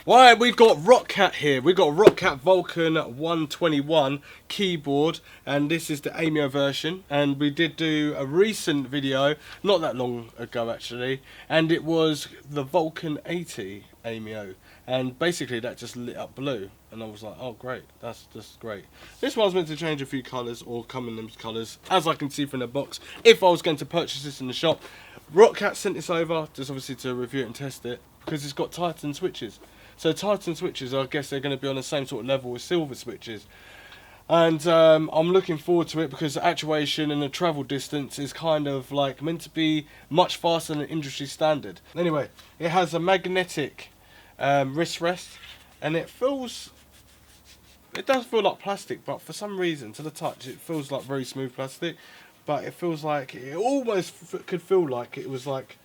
Right, we've got ROCCAT here. We've got ROCCAT Vulcan 121 keyboard, and this is the Aimo version. And we did do a recent video, not that long ago actually, and it was the Vulcan 80 Aimo. And basically that just lit up blue. And I was like, oh great, that's just great. This one's meant to change a few colours, or come in them colours, as I can see from the box, if I was going to purchase this in the shop. ROCCAT sent this over, just obviously to review it and test it, because it's got Titan switches. So Titan switches, I guess they're going to be on the same sort of level as silver switches. And I'm looking forward to it because the actuation and the travel distance is kind of like meant to be much faster than industry standard. Anyway, it has a magnetic wrist rest, and it does feel like plastic, but for some reason to the touch it feels like very smooth plastic. But it feels like, it almost could feel like it was like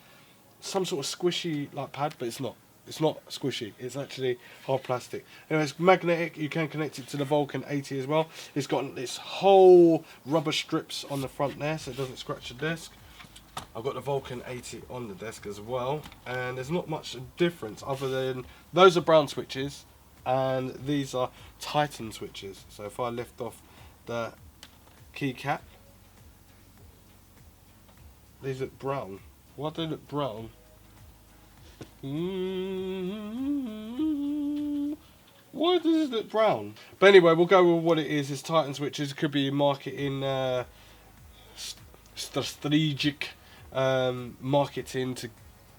some sort of squishy like pad, but it's not. It's not squishy, it's actually hard plastic. Anyway, it's magnetic, you can connect it to the Vulcan 80 as well. It's got this whole rubber strips on the front there so it doesn't scratch the desk. I've got the Vulcan 80 on the desk as well, and there's not much difference other than those are brown switches and these are Titan switches. So if I lift off the keycap, these look brown. Why do they look brown? Why does it look brown? But anyway, we'll go with what it is. It's Titan switches. It could be marketing, strategic marketing to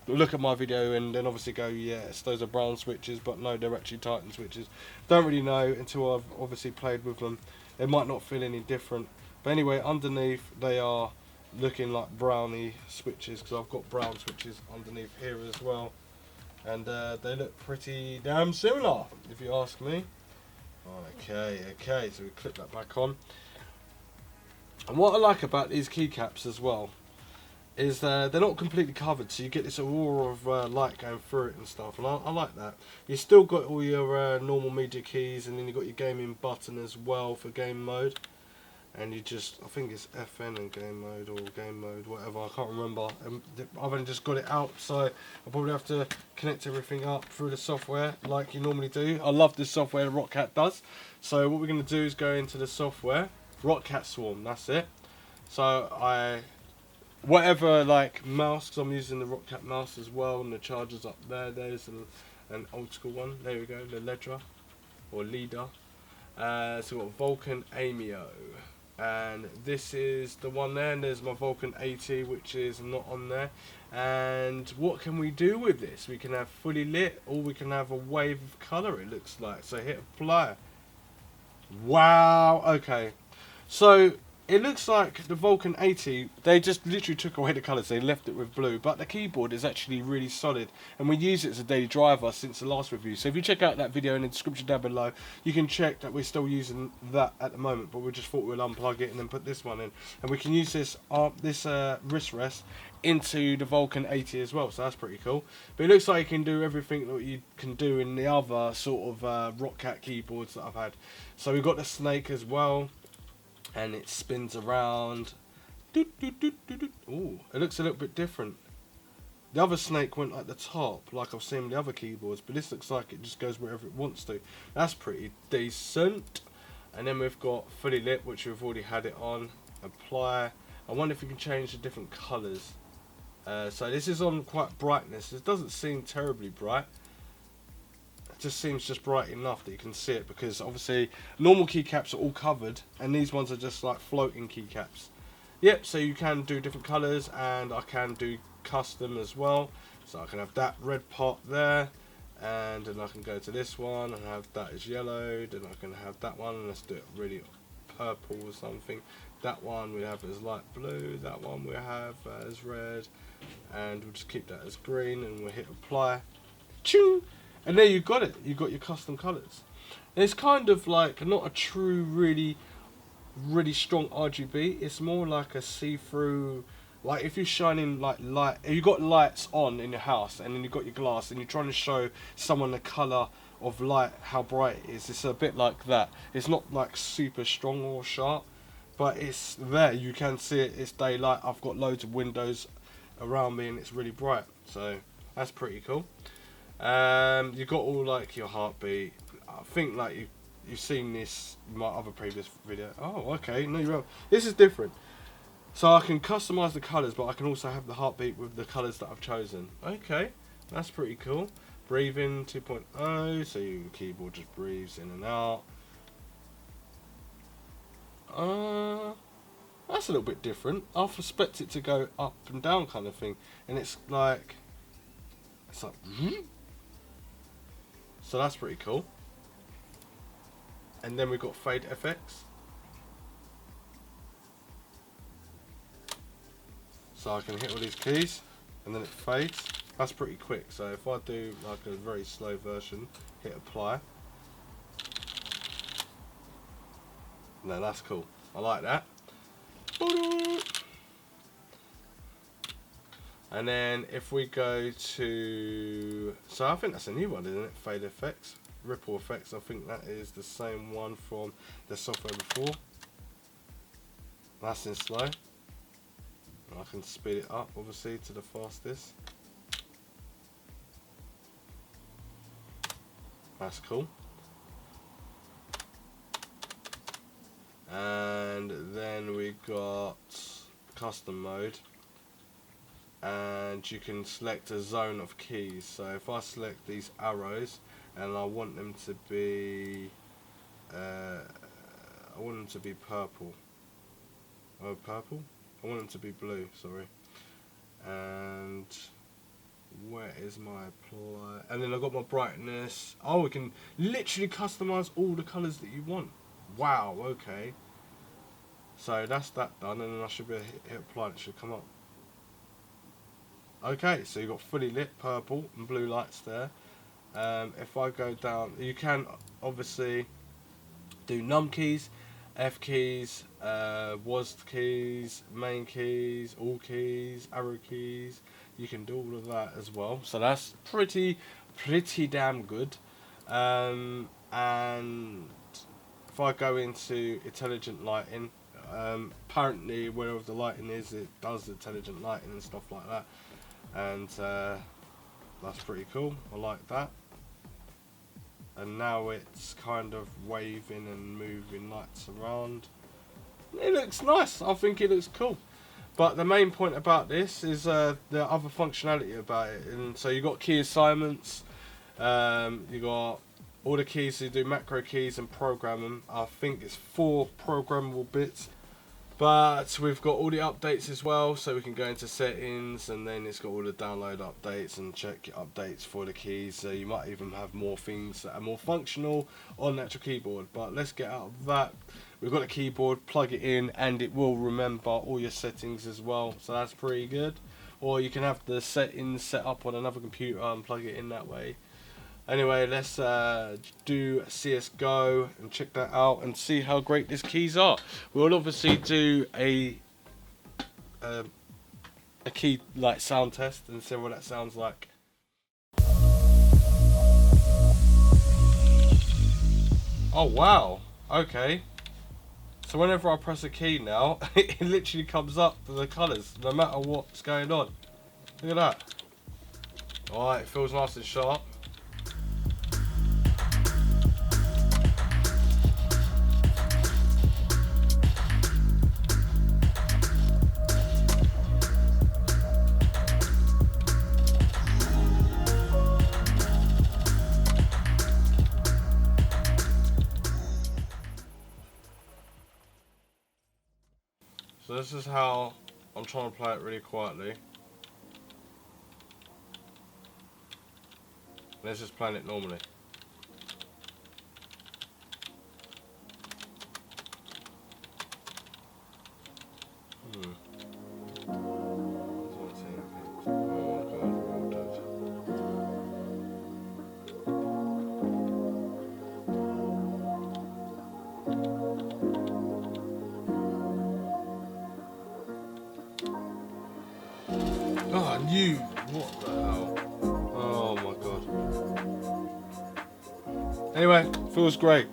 look at my video and then obviously go, yes, those are brown switches, but no, they're actually Titan switches. Don't really know until I've obviously played with them. It might not feel any different. But anyway, underneath they are looking like brownie switches, because I've got brown switches underneath here as well, and they look pretty damn similar if you ask me. Okay, so we clip that back on. And what I like about these keycaps as well is they're not completely covered, so you get this aurora of light going through it and stuff, and I like that. You still got all your normal media keys, and then you got your gaming button as well for game mode. And you just, I think it's FN and game mode, or game mode, whatever, I can't remember. I've only just got it out, so I'll probably have to connect everything up through the software like you normally do. I love this software ROCCAT does. So what we're going to do is go into the software, ROCCAT Swarm, that's it. So whatever like mouse, because I'm using the ROCCAT mouse as well, and the charger's up there. There's an old school one, there we go, the LEADR, or LEADR. So we've got Vulcan Aimo. And this is the one there, and there's my Vulcan 80, which is not on there. And what can we do with this? We can have fully lit, or we can have a wave of colour, it looks like. So hit apply. Wow, okay. So it looks like the Vulcan 80, they just literally took away the colours, they left it with blue, but the keyboard is actually really solid, and we use it as a daily driver since the last review. So if you check out that video in the description down below, you can check that we're still using that at the moment, but we just thought we'll unplug it and then put this one in, and we can use this wrist rest into the Vulcan 80 as well, so that's pretty cool. But it looks like you can do everything that you can do in the other sort of ROCCAT keyboards that I've had. So we've got the snake as well, and it spins around. Ooh, it looks a little bit different. The other snake went at the top, like I've seen with the other keyboards, but this looks like it just goes wherever it wants to. That's pretty decent. And then we've got fully lit, which we've already had it on. Apply. I wonder if we can change the different colours. So this is on quite brightness. It doesn't seem terribly bright. Just seems just bright enough that you can see it, because obviously normal keycaps are all covered and these ones are just like floating keycaps. Yep, so you can do different colours, and I can do custom as well. So I can have that red part there, and then I can go to this one and have that as yellow, then I can have that one, and let's do it really purple or something. That one we have as light blue, that one we have as red, and we'll just keep that as green, and we'll hit apply. Ching! And there you got it. You got your custom colours. It's kind of like not a true, really strong RGB. It's more like a see-through. Like if you're shining like light, if you got lights on in your house, and then you got your glass, and you're trying to show someone the colour of light, how bright it is. It's a bit like that. It's not like super strong or sharp, but it's there. You can see it. It's daylight. I've got loads of windows around me, and it's really bright. So that's pretty cool. You've got all like your heartbeat. I think like you've seen this in my other previous video. Oh, okay. No, you're wrong. This is different. So I can customize the colors, but I can also have the heartbeat with the colors that I've chosen. Okay, that's pretty cool. Breathing 2.0, so your keyboard just breathes in and out. That's a little bit different. I expect it to go up and down kind of thing, and it's like so that's pretty cool. And then we've got fade FX. So I can hit all these keys and then it fades. That's pretty quick. So if I do like a very slow version, hit apply. No, that's cool. I like that. And then if we go to, so I think that's a new one, isn't it? Fade effects, ripple effects. I think that is the same one from the software before. That's in slow. I can speed it up obviously to the fastest. That's cool. And then we got custom mode, and you can select a zone of keys. So if I select these arrows and I want them to be purple. Oh, purple? I want them to be blue, sorry. And where is my apply? And then I've got my brightness. Oh, we can literally customize all the colors that you want. Wow, okay. So that's that done, and then I should be able to hit apply, it should come up. Okay, so you've got fully lit purple and blue lights there. If I go down, you can obviously do num keys, F keys, WASD keys, main keys, all keys, arrow keys. You can do all of that as well. So that's pretty damn good. And if I go into intelligent lighting, apparently wherever the lighting is, it does intelligent lighting and stuff like that. And that's pretty cool. I like that. And now it's kind of waving and moving lights around. It looks nice. I think it looks cool. But the main point about this is the other functionality about it. And so you got key assignments. You got all the keys to do macro keys and program them. I think it's 4 programmable bits. But we've got all the updates as well, so we can go into settings, and then it's got all the download updates and check your updates for the keys. So you might even have more things that are more functional on the actual keyboard. But let's get out of that. We've got a keyboard, plug it in, and it will remember all your settings as well. So that's pretty good. Or you can have the settings set up on another computer and plug it in that way. Anyway, let's do CSGO and check that out and see how great these keys are. We'll obviously do a key like sound test and see what that sounds like. Oh wow, okay. So whenever I press a key now, it literally comes up to the colours, no matter what's going on. Look at that. Alright, it feels nice and sharp. So this is how I'm trying to play it really quietly. Let's just play it normally. Oh, I knew. What the hell? Oh my god. Anyway, feels great.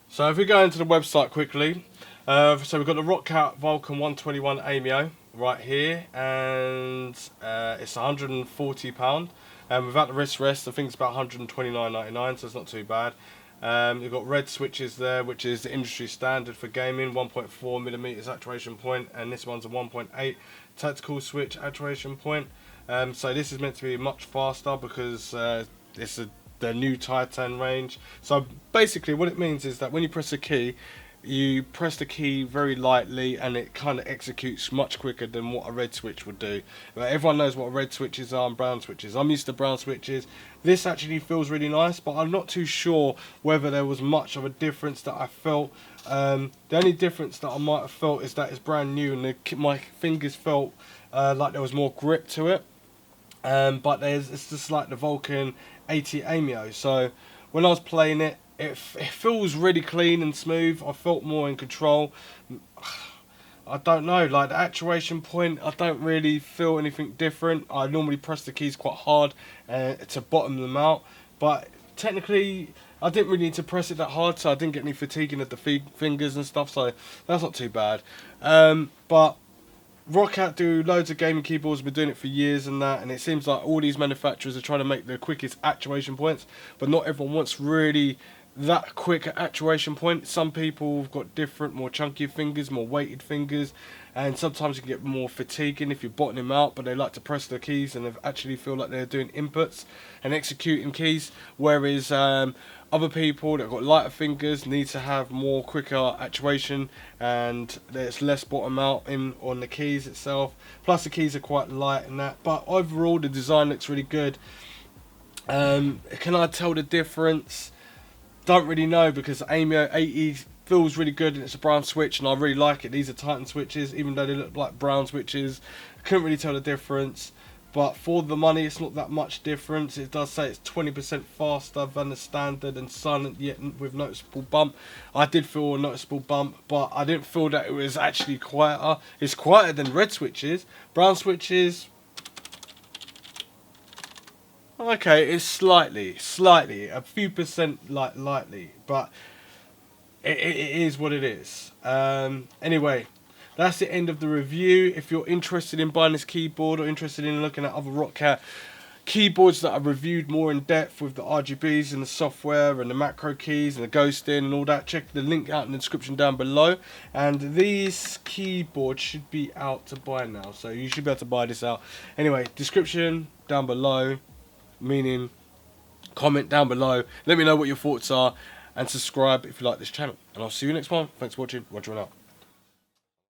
So if we go into the website quickly, so we've got the ROCCAT Vulcan 121 Aimo, right here, and it's £140. Without the wrist rest, I think it's about £129.99, so it's not too bad. You've got red switches there, which is the industry standard for gaming, 1.4mm actuation point, and this one's a 1.8 tactical switch actuation point. So this is meant to be much faster because it's the new Titan range. So basically what it means is that when you press a key, you press the key very lightly and it kind of executes much quicker than what a red switch would do. But everyone knows what red switches are and brown switches. I'm used to brown switches. This actually feels really nice, but I'm not too sure whether there was much of a difference that I felt. The only difference that I might have felt is that it's brand new and my fingers felt like there was more grip to it. But it's just like the Vulcan 80 Aimo. So when I was playing it, it feels really clean and smooth. I felt more in control. I don't know, like the actuation point, I don't really feel anything different. I normally press the keys quite hard to bottom them out, but technically I didn't really need to press it that hard, so I didn't get any fatiguing of the fingers and stuff, so that's not too bad. But ROCCAT do loads of gaming keyboards, been doing it for years and that, and it seems like all these manufacturers are trying to make the quickest actuation points, but not everyone wants really that quick actuation point. Some people have got different, more chunky fingers, more weighted fingers, and sometimes you can get more fatiguing if you're bottoming them out, but they like to press the keys and they actually feel like they're doing inputs and executing keys, whereas other people that have got lighter fingers need to have more quicker actuation and there's less bottom out on the keys itself. Plus the keys are quite light and that, but overall the design looks really good. Can I tell the difference? Don't really know, because Aimo 80 feels really good and it's a brown switch and I really like it. These are Titan switches, even though they look like brown switches. I couldn't really tell the difference, but for the money it's not that much difference. It does say it's 20% faster than the standard and silent yet with noticeable bump. I did feel a noticeable bump, but I didn't feel that it was actually quieter. It's quieter than red switches. Brown switches, okay, it's slightly, a few percent lightly, but it is what it is. Anyway, that's the end of the review. If you're interested in buying this keyboard or interested in looking at other ROCCAT keyboards that I've reviewed more in depth with the RGBs and the software and the macro keys and the ghosting and all that, check the link out in the description down below. And these keyboards should be out to buy now, so you should be able to buy this out. Anyway, description down below. Meaning comment down below, let me know what your thoughts are, and subscribe if you like this channel, and I'll see you next time. Thanks for watching. Roger and out.